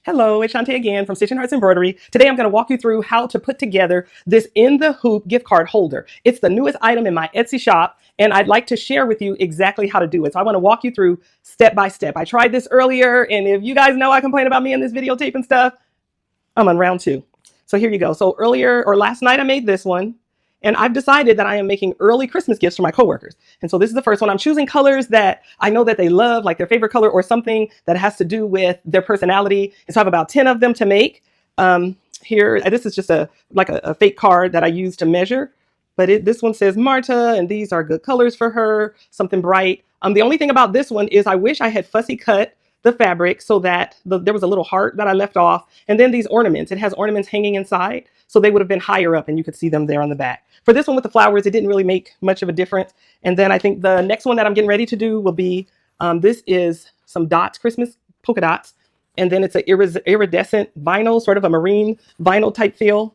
Hello, it's Shonte again from Stitching Hearts Embroidery. Today I'm going to walk you through how to put together this In the Hoop gift card holder. It's the newest item in my Etsy shop, and I'd like to share with you exactly how to do it. So I want to walk you through step by step. I tried this earlier, and if you guys know I complain about me in this videotape and stuff, I'm on round two. So here you go. So earlier or last night I made this one, and I've decided that I am making early Christmas gifts for my coworkers. And so this is the first one. I'm choosing colors that I know that they love, like their favorite color or something that has to do with their personality. And so I have about 10 of them to make. Here, this is just a fake card that I use to measure. But this one says Marta, and these are good colors for her, something bright. The only thing about this one is I wish I had fussy cut the fabric so that there was a little heart that I left off. And then these ornaments, it has ornaments hanging inside. So they would have been higher up and you could see them there on the back. For this one with the flowers, it didn't really make much of a difference. And then I think the next one that I'm getting ready to do will be, this is some dots, Christmas polka dots. And then it's an iridescent vinyl, sort of a marine vinyl type feel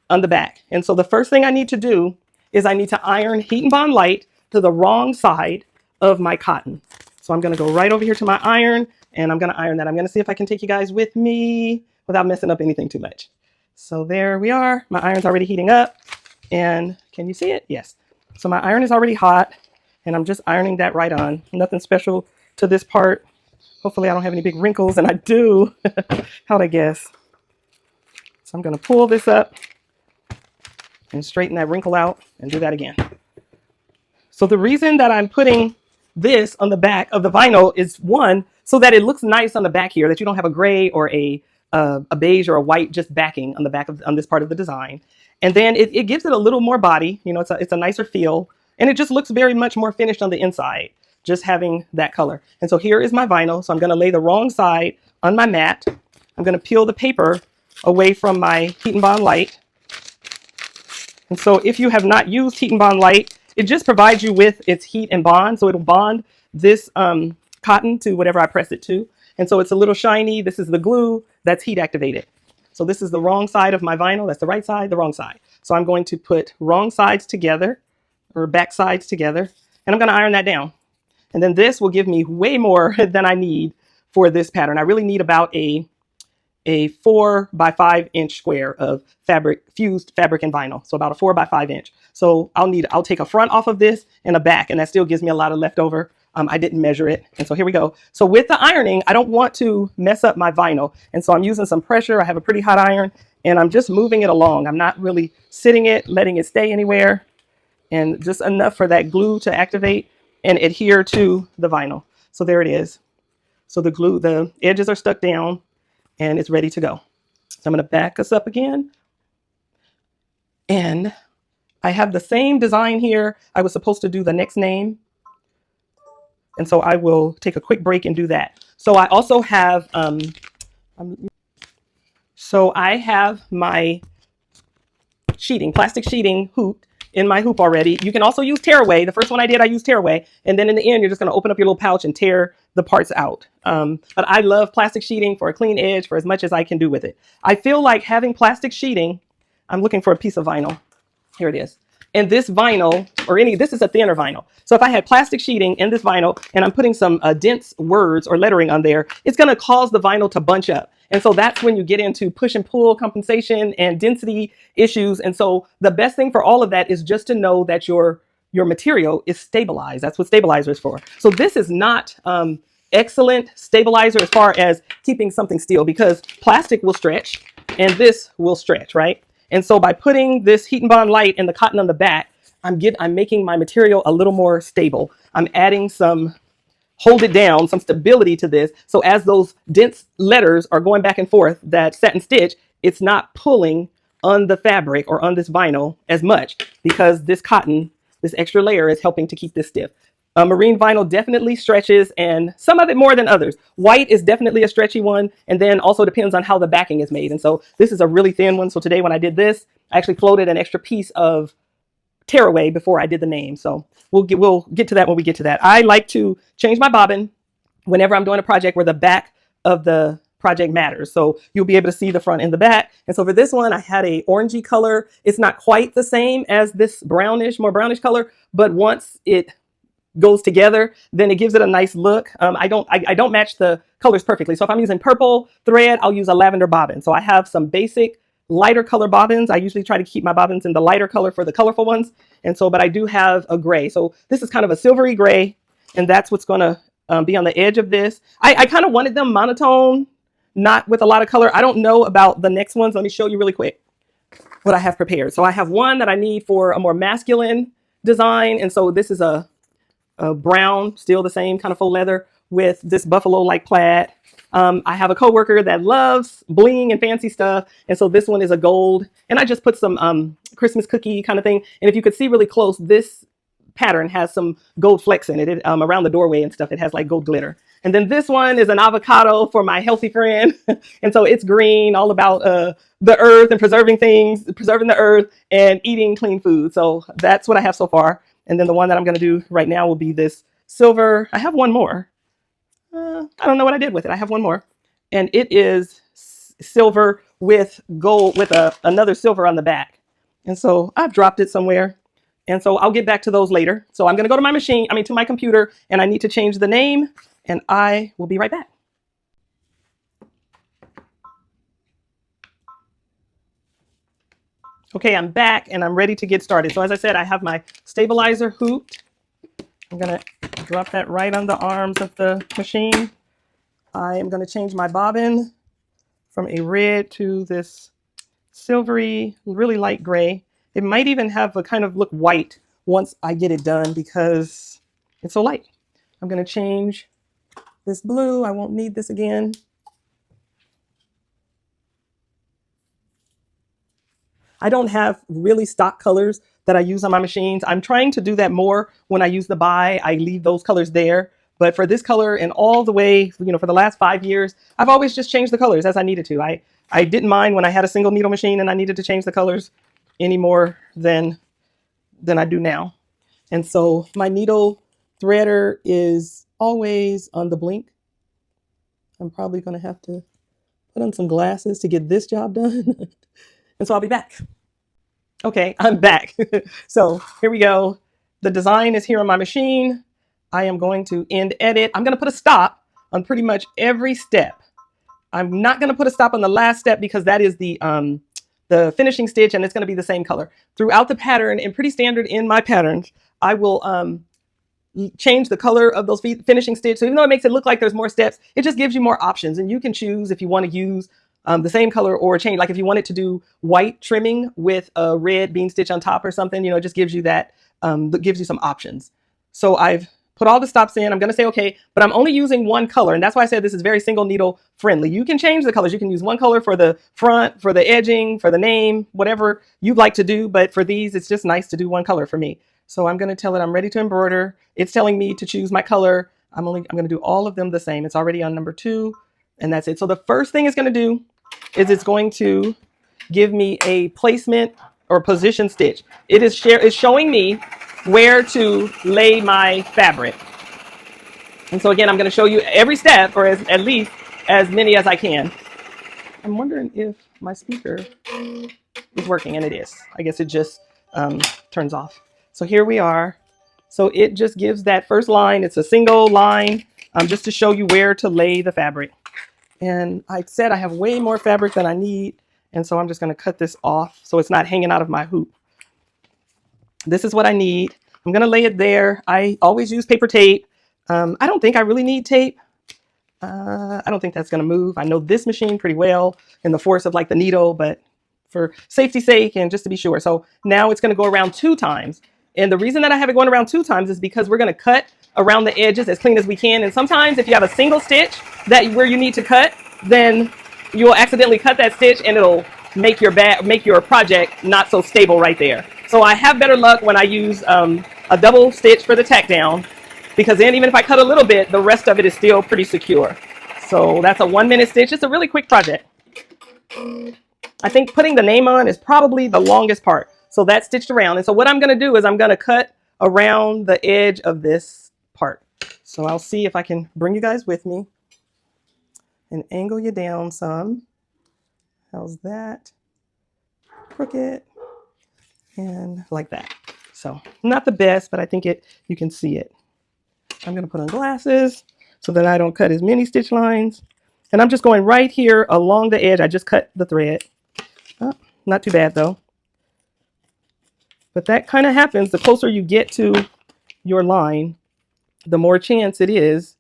on the back. And so the first thing I need to do is I need to iron Heat and Bond Light to the wrong side of my cotton. So I'm going to go right over here to my iron and I'm going to iron that. I'm going to see if I can take you guys with me without messing up anything too much. So there we are. My iron's already heating up. And can you see it? Yes. So my iron is already hot and I'm just ironing that right on. Nothing special to this part. Hopefully I don't have any big wrinkles, and I do. How'd I guess? So I'm going to pull this up and straighten that wrinkle out and do that again. So the reason that I'm putting this on the back of the vinyl is, one, so that it looks nice on the back here, that you don't have a gray or a beige or a white just backing on the back on this part of the design. And then it gives it a little more body. You know, it's a nicer feel, and it just looks very much more finished on the inside, just having that color. And so here is my vinyl. So I'm going to lay the wrong side on my mat. I'm going to peel the paper away from my Heat and Bond Light. And so if you have not used Heat and Bond Light, it just provides you with its heat and bond. So it'll bond this cotton to whatever I press it to. And so it's a little shiny. This is the glue that's heat activated. So this is the wrong side of my vinyl. That's the right side, the wrong side. So I'm going to put wrong sides together, or back sides together, and I'm going to iron that down. And then this will give me way more than I need for this pattern. I really need about a 4 by 5 inch square of fabric, fused fabric and vinyl. So about a 4 by 5 inch. So I'll take a front off of this and a back, and that still gives me a lot of leftover. I didn't measure it. And so here we go. So with the ironing, I don't want to mess up my vinyl. And so I'm using some pressure. I have a pretty hot iron and I'm just moving it along. I'm not really sitting it, letting it stay anywhere, and just enough for that glue to activate and adhere to the vinyl. So there it is. So the glue, the edges are stuck down and it's ready to go. So I'm going to back us up again. And I have the same design here. I was supposed to do the next name. And so I will take a quick break and do that. So I also have, my sheeting, plastic sheeting hoop in my hoop already. You can also use tearaway. The first one I did, I used tearaway. And then in the end, you're just going to open up your little pouch and tear the parts out. But I love plastic sheeting for a clean edge for as much as I can do with it. I feel like having plastic sheeting, I'm looking for a piece of vinyl. Here it is. And this vinyl, this is a thinner vinyl. So if I had plastic sheeting in this vinyl and I'm putting some dense words or lettering on there, it's going to cause the vinyl to bunch up. And so that's when you get into push and pull compensation and density issues. And so the best thing for all of that is just to know that your material is stabilized. That's what stabilizer is for. So this is not excellent stabilizer as far as keeping something still, because plastic will stretch and this will stretch, right? And so by putting this Heat and Bond Light and the cotton on the back, I'm making my material a little more stable. I'm adding some hold it down, some stability to this. So as those dense letters are going back and forth, that satin stitch, it's not pulling on the fabric or on this vinyl as much, because this cotton, this extra layer, is helping to keep this stiff. Marine vinyl definitely stretches, and some of it more than others. White is definitely a stretchy one, and then also depends on how the backing is made. And so this is a really thin one. So today when I did this, I actually floated an extra piece of tearaway before I did the name. So we'll get to that when we get to that. I like to change my bobbin whenever I'm doing a project where the back of the project matters. So you'll be able to see the front and the back. And so for this one, I had a orangey color. It's not quite the same as this more brownish color, but once it goes together, then it gives it a nice look. I don't match the colors perfectly. So if I'm using purple thread, I'll use a lavender bobbin. So I have some basic lighter color bobbins. I usually try to keep my bobbins in the lighter color for the colorful ones. And so, but I do have a gray. So this is kind of a silvery gray, and that's what's going to be on the edge of this. I kind of wanted them monotone, not with a lot of color. I don't know about the next ones. Let me show you really quick what I have prepared. So I have one that I need for a more masculine design. And so this is a brown, still the same kind of faux leather with this buffalo like plaid. I have a coworker that loves bling and fancy stuff. And so this one is a gold. And I just put some Christmas cookie kind of thing. And if you could see really close, this pattern has some gold flecks in it, around the doorway and stuff. It has like gold glitter. And then this one is an avocado for my healthy friend. And so it's green, all about the earth and preserving things, preserving the earth and eating clean food. So that's what I have so far. And then the one that I'm going to do right now will be this silver. I have one more. I don't know what I did with it. I have one more. And it is silver with gold, with another silver on the back. And so I've dropped it somewhere. And so I'll get back to those later. So I'm going to go to my machine, to my computer, and I need to change the name, and I will be right back. Okay, I'm back and I'm ready to get started. So as I said, I have my stabilizer hooped. I'm going to drop that right on the arms of the machine. I am going to change my bobbin from a red to this silvery, really light gray. It might even have a kind of look white once I get it done because it's so light. I'm going to change this blue. I won't need this again. I don't have really stock colors that I use on my machines. I'm trying to do that more when I use the buy. I leave those colors there. But for this color and all the way, for the last 5 years, I've always just changed the colors as I needed to. I didn't mind when I had a single needle machine and I needed to change the colors any more than I do now. And so my needle threader is always on the blink. I'm probably going to have to put on some glasses to get this job done. And so I'll be back. Okay, I'm back. So here we go. The design is here on my machine. I am going to end edit. I'm going to put a stop on pretty much every step. I'm not going to put a stop on the last step because that is the finishing stitch, and it's going to be the same color throughout the pattern. And pretty standard in my patterns, I will change the color of those finishing stitch. So even though it makes it look like there's more steps, it just gives you more options, and you can choose if you want to use the same color or change. Like if you wanted to do white trimming with a red bean stitch on top or something, it just gives you that, gives you some options. So I've put all the stops in. I'm going to say okay, but I'm only using one color. And that's why I said this is very single needle friendly. You can change the colors. You can use one color for the front, for the edging, for the name, whatever you'd like to do. But for these, it's just nice to do one color for me. So I'm going to tell it I'm ready to embroider. It's telling me to choose my color. I'm going to do all of them the same. It's already on number 2, and that's it. So the first thing it's going to do is it's going to give me a placement or position stitch. It's showing me where to lay my fabric. And so again, I'm going to show you every step, or at least as many as I can. I'm wondering if my speaker is working, and it is. I guess it just turns off. So here we are. So it just gives that first line. It's a single line just to show you where to lay the fabric. And I said I have way more fabric than I need. And so I'm just going to cut this off so it's not hanging out of my hoop. This is what I need. I'm going to lay it there. I always use paper tape. I don't think I really need tape. I don't think that's going to move. I know this machine pretty well and the force of like the needle, but for safety's sake and just to be sure. So now it's going to go around 2 times. And the reason that I have it going around 2 times is because we're going to cut around the edges as clean as we can. And sometimes if you have a single stitch where you need to cut, then you'll accidentally cut that stitch and it'll make your project not so stable right there. So I have better luck when I use a double stitch for the tack down, because then even if I cut a little bit, the rest of it is still pretty secure. So that's a 1-minute stitch. It's a really quick project. I think putting the name on is probably the longest part. So that's stitched around. And so what I'm going to do is I'm going to cut around the edge of this part. So I'll see if I can bring you guys with me and angle you down some. How's that? Crooked and like that. So not the best, but I think you can see it. I'm going to put on glasses so that I don't cut as many stitch lines. And I'm just going right here along the edge. I just cut the thread. Oh, not too bad though. But that kind of happens. The closer you get to your line, the more chance it is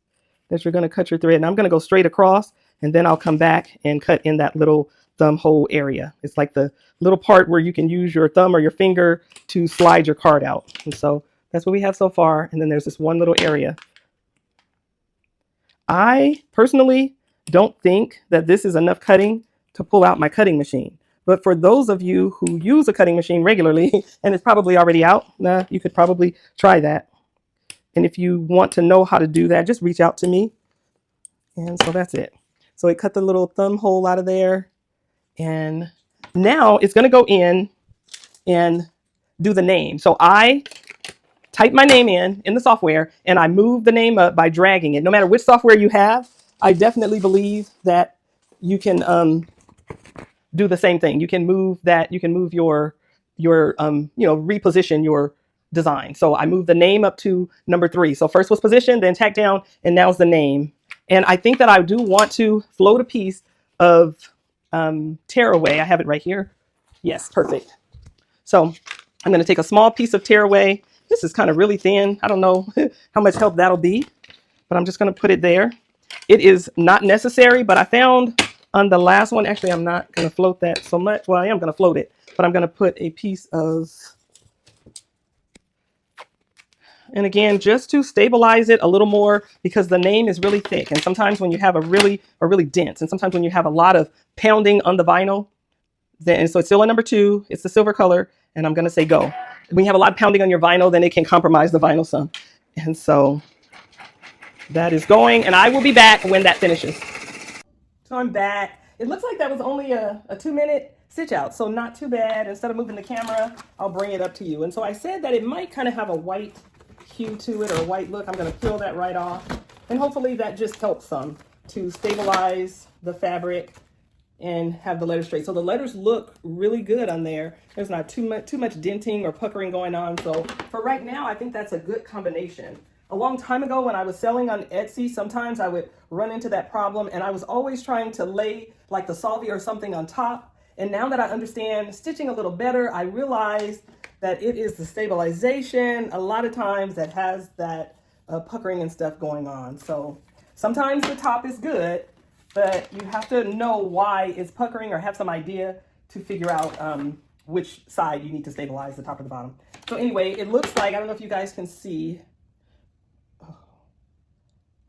that you're going to cut your thread. And I'm going to go straight across, and then I'll come back and cut in that little thumb hole area. It's like the little part where you can use your thumb or your finger to slide your card out. And so that's what we have so far. And then there's this one little area. I personally don't think that this is enough cutting to pull out my cutting machine. But for those of you who use a cutting machine regularly, and it's probably already out, you could probably try that. And if you want to know how to do that, just reach out to me. And so that's it. So it cut the little thumb hole out of there. And now it's going to go in and do the name. So I type my name in the software, and I move the name up by dragging it. No matter which software you have, I definitely believe that you can do the same thing. You can move that. You can move your reposition your design. So I moved the name up to number 3. So first was position, then tack down, and now's the name. And I think that I do want to float a piece of tearaway. I have it right here. Yes, perfect. So I'm going to take a small piece of tearaway. This is kind of really thin. I don't know how much help that'll be, but I'm just going to put it there. It is not necessary, but I found on the last one, actually, I'm not going to float that so much. Well, I am going to float it, but I'm going to put a piece of, and again, just to stabilize it a little more, because the name is really thick. And sometimes when you have a really dense, and sometimes when you have a lot of pounding on the vinyl, then, so it's still a number 2, it's the silver color, and I'm going to say go. When you have a lot of pounding on your vinyl, then it can compromise the vinyl some. And so that is going, and I will be back when that finishes. So I'm back. It looks like that was only a 2-minute stitch out, so not too bad. Instead of moving the camera, I'll bring it up to you. And so I said that it might kind of have a white hue to it, or a white look. I'm going to peel that right off, and hopefully that just helps some to stabilize the fabric and have the letters straight. So the letters look really good on there. There's not too much denting or puckering going on. So for right now, I think that's a good combination. A long time ago when I was selling on Etsy, sometimes I would run into that problem, and I was always trying to lay like the salvia or something on top. And now that I understand stitching a little better, I realize that it is the stabilization a lot of times that has that puckering and stuff going on. So sometimes the top is good, but you have to know why it's puckering, or have some idea to figure out which side you need to stabilize, the top or the bottom. So anyway, it looks like, I don't know if you guys can see,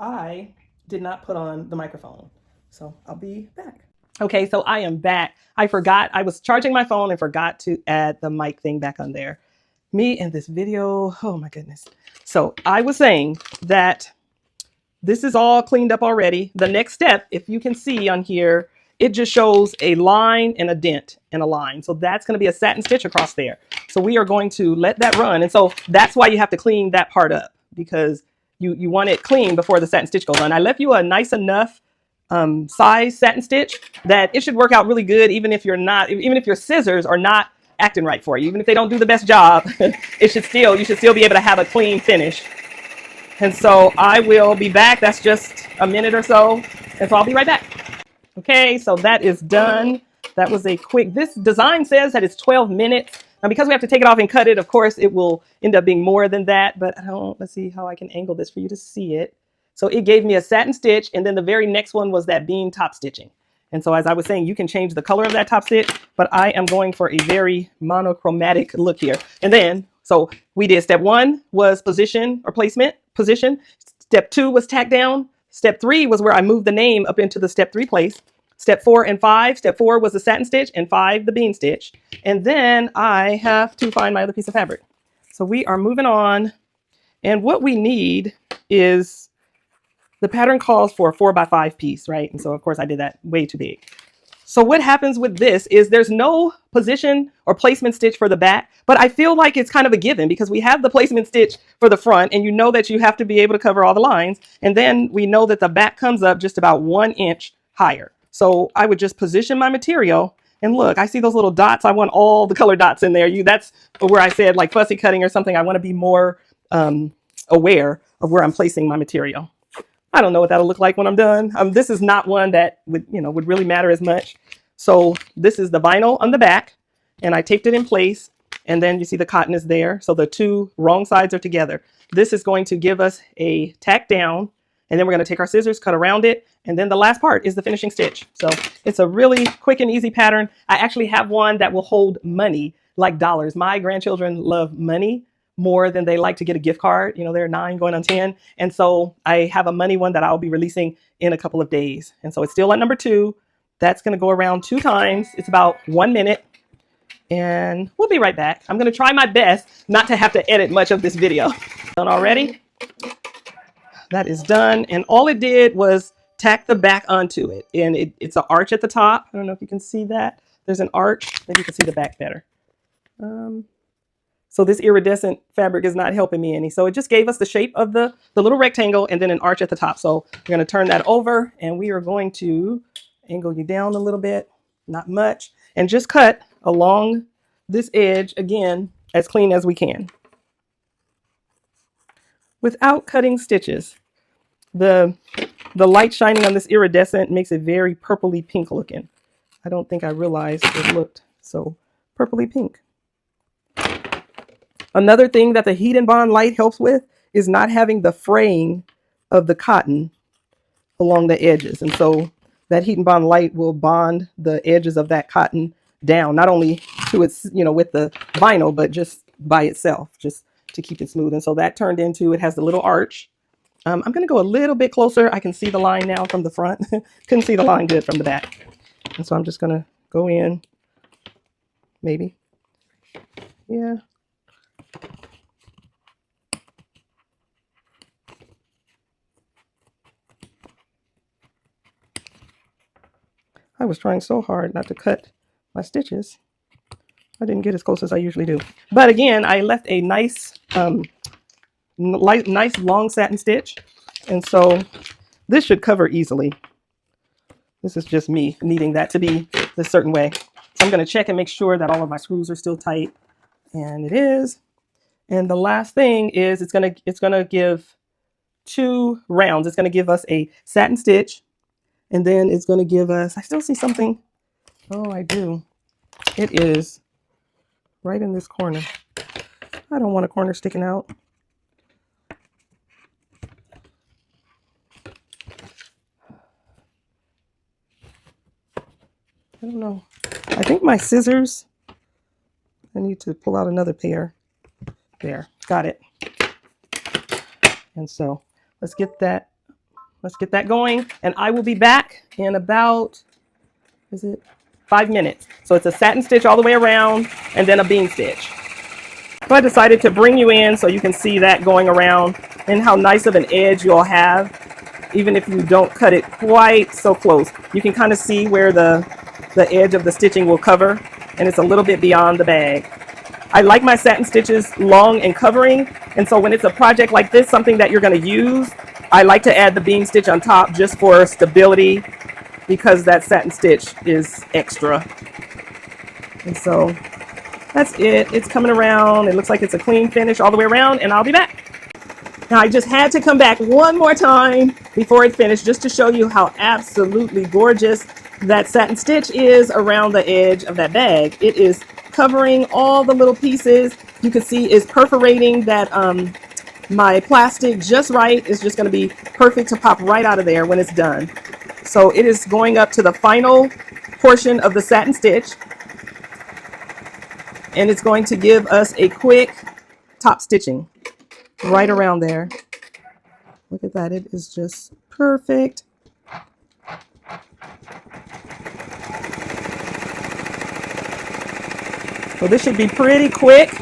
I did not put on the microphone. So I'll be back. Okay, so I am back. I forgot, I was charging my phone and forgot to add the mic thing back on there. Me and this video, oh my goodness. So I was saying that this is all cleaned up already. The next step, if you can see on here, it just shows a line and a dent and a line. So that's going to be a satin stitch across there. So we are going to let that run. And so that's why you have to clean that part up, because you want it clean before the satin stitch goes on. I left you a nice enough size satin stitch that it should work out really good, even if your scissors are not acting right for you, even if they don't do the best job, you should still be able to have a clean finish. And so I will be back. That's just a minute or so. And so I'll be right back. Okay, so that is done. That was a quick, this design says that it's 12 minutes. Now, because we have to take it off and cut it, of course, it will end up being more than that. But let's see how I can angle this for you to see it. So it gave me a satin stitch, and then the very next one was that bean top stitching. And so as I was saying, you can change the color of that top stitch, but I am going for a very monochromatic look here. And then, so we did step 1 was position or placement, position. Step 2 was tack down. Step 3 was where I moved the name up into the step 3 place. Step 4 and 5. Step 4 was the satin stitch, and 5 the bean stitch. And then I have to find my other piece of fabric. So we are moving on. And what we need is, the pattern calls for a 4x5 piece, right? And so of course I did that way too big. So what happens with this is there's no position or placement stitch for the back, but I feel like it's kind of a given because we have the placement stitch for the front, and you know that you have to be able to cover all the lines. And then we know that the back comes up just about 1 inch higher. So I would just position my material, and look, I see those little dots. I want all the color dots in there. That's where I said like fussy cutting or something. I want to be more aware of where I'm placing my material. I don't know what that'll look like when I'm done. This is not one that would really matter as much. So this is the vinyl on the back, and I taped it in place, and then you see the cotton is there. So the two wrong sides are together. This is going to give us a tack down, and then we're going to take our scissors, cut around it, and then the last part is the finishing stitch. So it's a really quick and easy pattern. I actually have one that will hold money, like dollars. My grandchildren love money more than they like to get a gift card. They're 9 going on 10. And so I have a money one that I'll be releasing in a couple of days. And so it's still at number 2. That's going to go around 2 times. It's about 1 minute. And we'll be right back. I'm going to try my best not to have to edit much of this video. Done already? That is done. And all it did was tack the back onto it. And it's an arch at the top. I don't know if you can see that. There's an arch. Maybe you can see the back better. So this iridescent fabric is not helping me any. So it just gave us the shape of the little rectangle and then an arch at the top. So we're going to turn that over, and we are going to angle you down a little bit, not much, and just cut along this edge again as clean as we can without cutting stitches. The light shining on this iridescent makes it very purpley pink looking. I don't think I realized it looked so purpley pink. Another thing that the heat and bond light helps with is not having the fraying of the cotton along the edges. And so that heat and bond light will bond the edges of that cotton down, not only to its, with the vinyl, but just by itself, just to keep it smooth. And so that turned into, it has the little arch. I'm going to go a little bit closer. I can see the line now from the front. Couldn't see the line good from the back. And so I'm just going to go in, maybe. Yeah. I was trying so hard not to cut my stitches. I didn't get as close as I usually do. But again, I left a nice, nice long satin stitch. And so this should cover easily. This is just me needing that to be a certain way. So I'm going to check and make sure that all of my screws are still tight. And it is. And the last thing is it's going to give 2 rounds. It's going to give us a satin stitch. And then it's going to give us, I still see something. Oh, I do. It is right in this corner. I don't want a corner sticking out. I don't know. I think my scissors, I need to pull out another pair. There, got it. And so let's get that going. And I will be back in about, is it 5 minutes? So it's a satin stitch all the way around and then a bean stitch. So I decided to bring you in so you can see that going around and how nice of an edge you'll have, even if you don't cut it quite so close. You can kind of see where the edge of the stitching will cover, and it's a little bit beyond the bag. I like my satin stitches long and covering, and so when it's a project like this, something that you're going to use, I like to add the bean stitch on top just for stability, because that satin stitch is extra. And so that's it. It's coming around. It looks like it's a clean finish all the way around, and I'll be back. Now I just had to come back one more time before it finished just to show you how absolutely gorgeous that satin stitch is around the edge of that bag. It is covering all the little pieces. You can see it's perforating that my plastic just right. It's just going to be perfect to pop right out of there when it's done. So it is going up to the final portion of the satin stitch, and it's going to give us a quick top stitching right around there. Look at that. It is just perfect. So this should be pretty quick.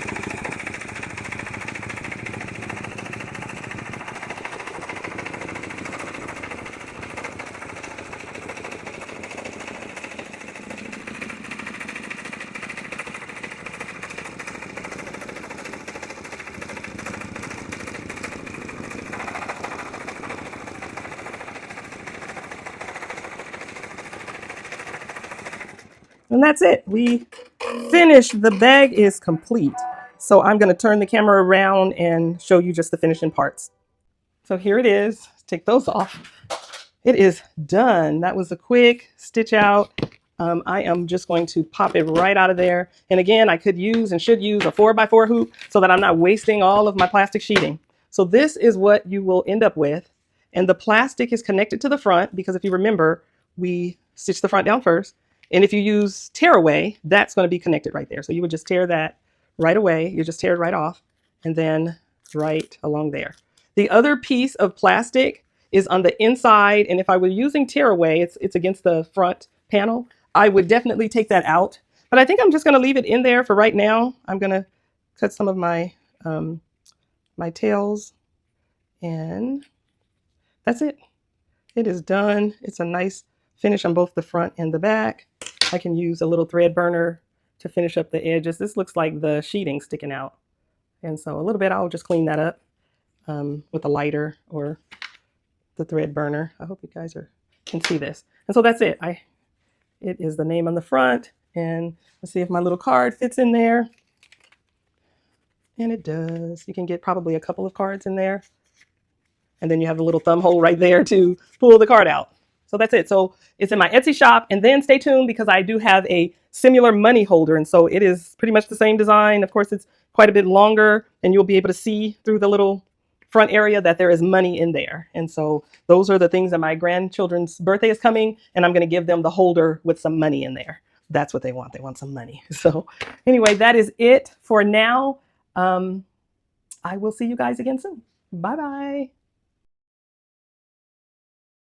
And that's it. We finished. The bag is complete. So I'm going to turn the camera around and show you just the finishing parts. So here it is. Take those off. It is done. That was a quick stitch out. I am just going to pop it right out of there. And again, I could use and should use a 4x4 hoop so that I'm not wasting all of my plastic sheeting. So this is what you will end up with. And the plastic is connected to the front because if you remember, we stitched the front down first. And if you use tear away, that's going to be connected right there. So you would just tear that right away. You just tear it right off and then right along there. The other piece of plastic is on the inside. And if I were using tear away, it's against the front panel. I would definitely take that out. But I think I'm just going to leave it in there for right now. I'm going to cut some of my, my tails and that's it. It is done. It's a nice finish on both the front and the back. I can use a little thread burner to finish up the edges. This looks like the sheeting sticking out. And so a little bit, I'll just clean that up with a lighter or the thread burner. I hope you guys can see this. And so that's it. It is the name on the front. And let's see if my little card fits in there. And it does. You can get probably a couple of cards in there. And then you have the little thumb hole right there to pull the card out. So that's it. So it's in my Etsy shop. And then stay tuned because I do have a similar money holder. And so it is pretty much the same design. Of course, it's quite a bit longer and you'll be able to see through the little front area that there is money in there. And so those are the things that my grandchildren's birthday is coming and I'm going to give them the holder with some money in there. That's what they want. They want some money. So anyway, that is it for now. I will see you guys again soon. Bye-bye.